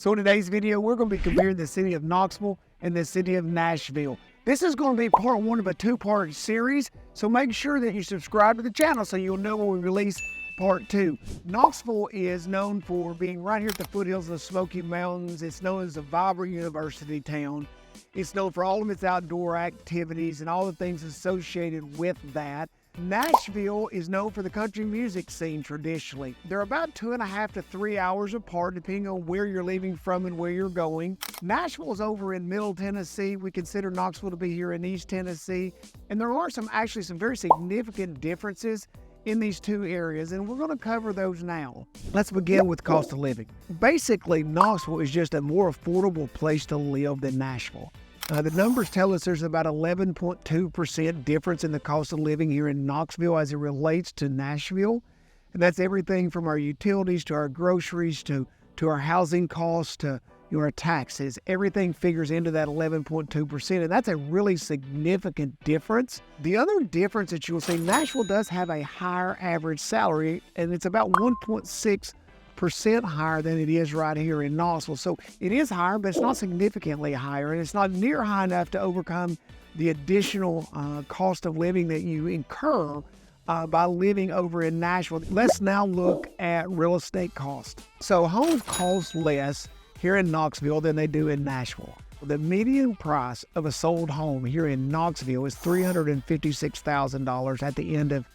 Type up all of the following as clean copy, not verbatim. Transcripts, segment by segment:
So in today's video, we're going to be comparing the city of Knoxville and the city of Nashville. This is going to be part one of a two-part series, so make sure that you subscribe to the channel so you'll know when we release part two. Knoxville is known for being right here at the foothills of the Smoky Mountains. It's known as a vibrant university town. It's known for all of its outdoor activities and all the things associated with that. Nashville is known for the country music scene traditionally. They're about 2.5 to 3 hours apart depending on where you're leaving from and where you're going. Nashville is over in Middle Tennessee. We consider Knoxville to be here in East Tennessee. And there are some very significant differences in these two areas, and we're going to cover those now. Let's begin with cost of living. Basically, Knoxville is just a more affordable place to live than Nashville. The numbers tell us there's about 11.2% difference in the cost of living here in Knoxville as it relates to Nashville. And that's everything from our utilities to our groceries to our housing costs to our taxes. Everything figures into that 11.2%, and that's a really significant difference. The other difference that you'll see, Nashville does have a higher average salary, and it's about 1.6% higher than it is right here in Knoxville. So it is higher, but it's not significantly higher, and it's not near high enough to overcome the additional cost of living that you incur by living over in Nashville. Let's now look at real estate costs. So homes cost less here in Knoxville than they do in Nashville. The median price of a sold home here in Knoxville is $356,000 at the end of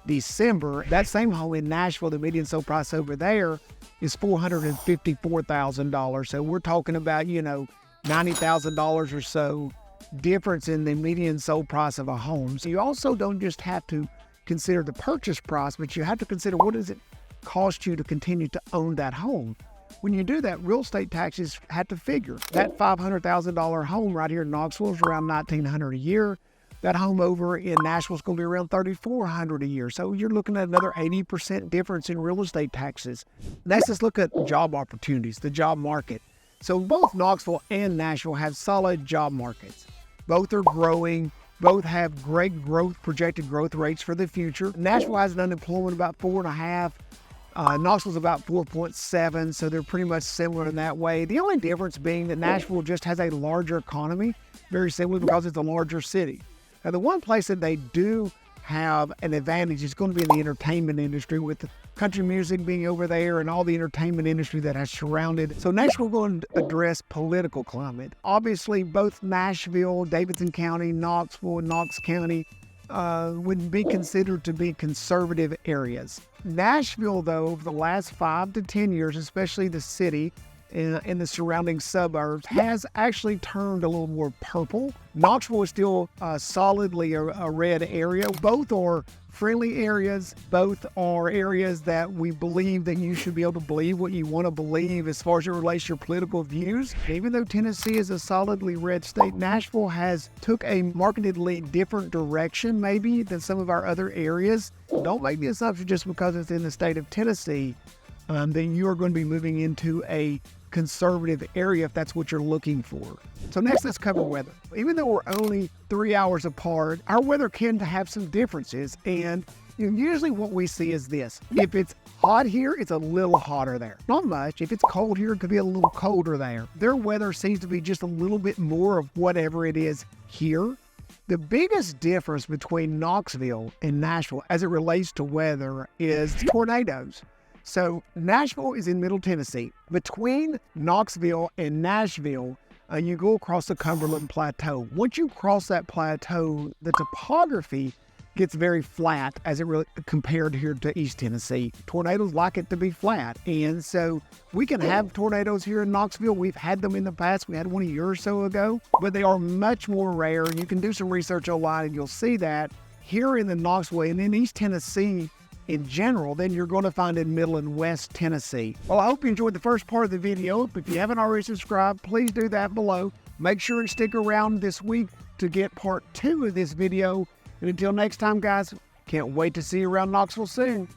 December. That same home in Nashville, the median sold price over there is $454,000. So we're talking about, $90,000 or so difference in the median sold price of a home. So you also don't just have to consider the purchase price, but you have to consider what does it cost you to continue to own that home. When you do that, real estate taxes have to figure. That $500,000 home right here in Knoxville is around $1,900 a year. That home over in Nashville is going to be around $3,400 a year. So you're looking at another 80% difference in real estate taxes. Next, let's look at job opportunities, the job market. So both Knoxville and Nashville have solid job markets. Both are growing. Both have great projected growth rates for the future. Nashville has an unemployment about 4.5%. Knoxville's about 4.7%, so they're pretty much similar in that way. The only difference being that Nashville just has a larger economy, very simply because it's a larger city. Now, the one place that they do have an advantage is going to be in the entertainment industry, with the country music being over there and all the entertainment industry that has surrounded. So Nashville going to address political climate. Obviously, both Nashville, Davidson County, Knoxville, and Knox County would be considered to be conservative areas. Nashville, though, over the last 5 to 10 years, especially the city and the surrounding suburbs, has actually turned a little more purple. Knoxville is still solidly a red area. Both are friendly areas. Both are areas that we believe that you should be able to believe what you want to believe as far as it relates to your political views. Even though Tennessee is a solidly red state, Nashville has took a markedly different direction maybe than some of our other areas. Don't make the assumption just because it's in the state of Tennessee that you are going to be moving into a conservative area if that's what you're looking for. So next, let's cover weather. Even though we're only 3 hours apart, our weather can have some differences, and usually what we see is this. If it's hot here, it's a little hotter there. Not much. If it's cold here, it could be a little colder there. Their weather seems to be just a little bit more of whatever it is here. The biggest difference between Knoxville and Nashville as it relates to weather is tornadoes. So Nashville is in Middle Tennessee. Between Knoxville and Nashville, you go across the Cumberland Plateau. Once you cross that plateau, the topography gets very flat as it really compared here to East Tennessee. Tornadoes like it to be flat, and so we can have tornadoes here in Knoxville. We've had them in the past. We had one a year or so ago, but they are much more rare, and you can do some research online and you'll see that here in the Knoxville and in East Tennessee in general, then you're going to find in Middle and West Tennessee. Well, I hope you enjoyed the first part of the video. If you haven't already subscribed, please do that below. Make sure and stick around this week to get part 2 of this video. And until next time, guys, can't wait to see you around Knoxville soon.